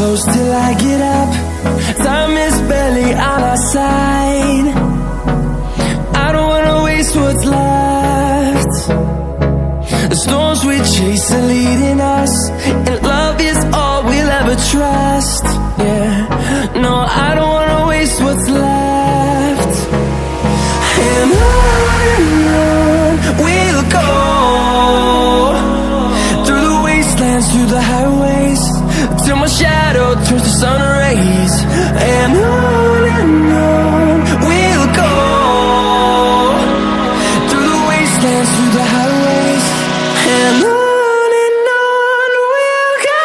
close till I get up. Time is barely on our side. I don't wanna waste what's left. The storms we chase are leading us, and love is all we'll ever trust. Yeah, no, I don't wanna waste what's left. And on we'll go, through the wastelands, through the highways, till my shadow turns to sun rays. And on we'll go, through the wastelands, through the highways, and on we'll go.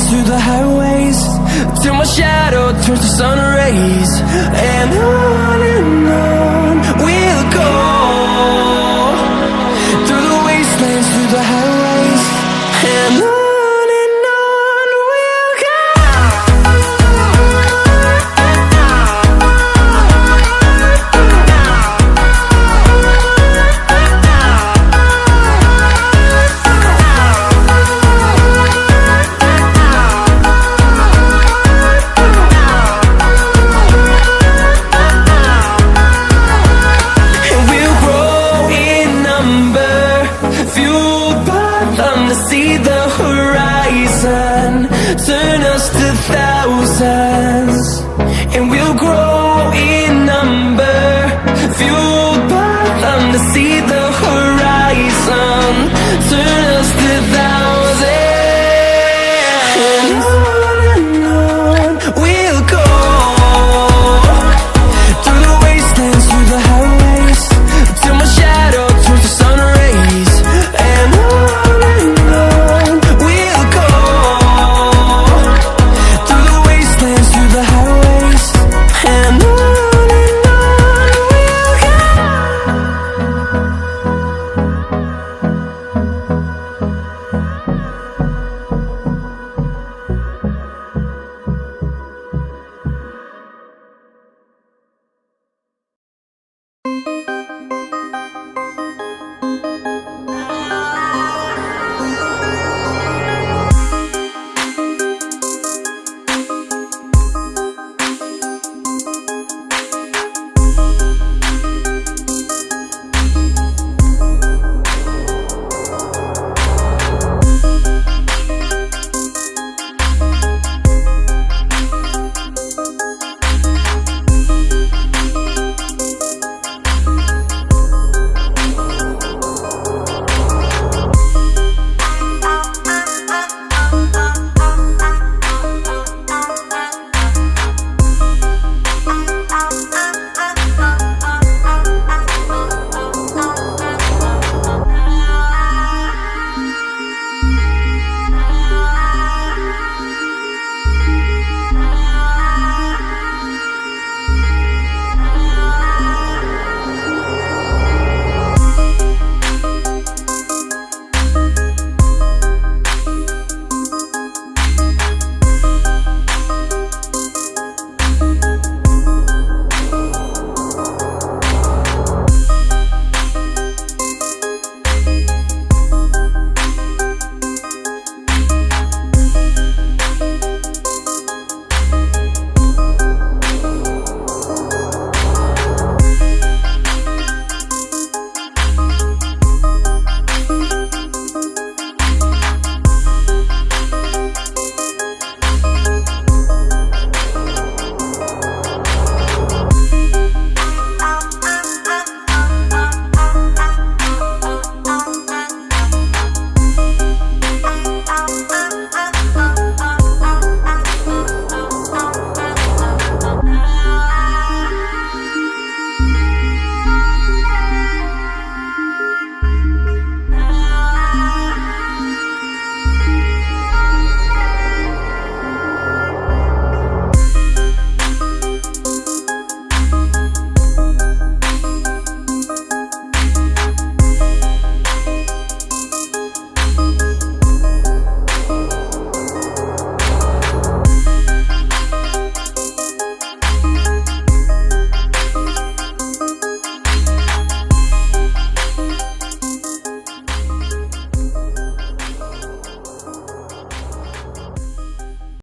Through the highways, till my shadow turns to sun rays. And on we'll go, through the wastelands, through the highways, and on we'll go. See the horizon, turn us to thousands, and we'll grow in number, fueled by them to see the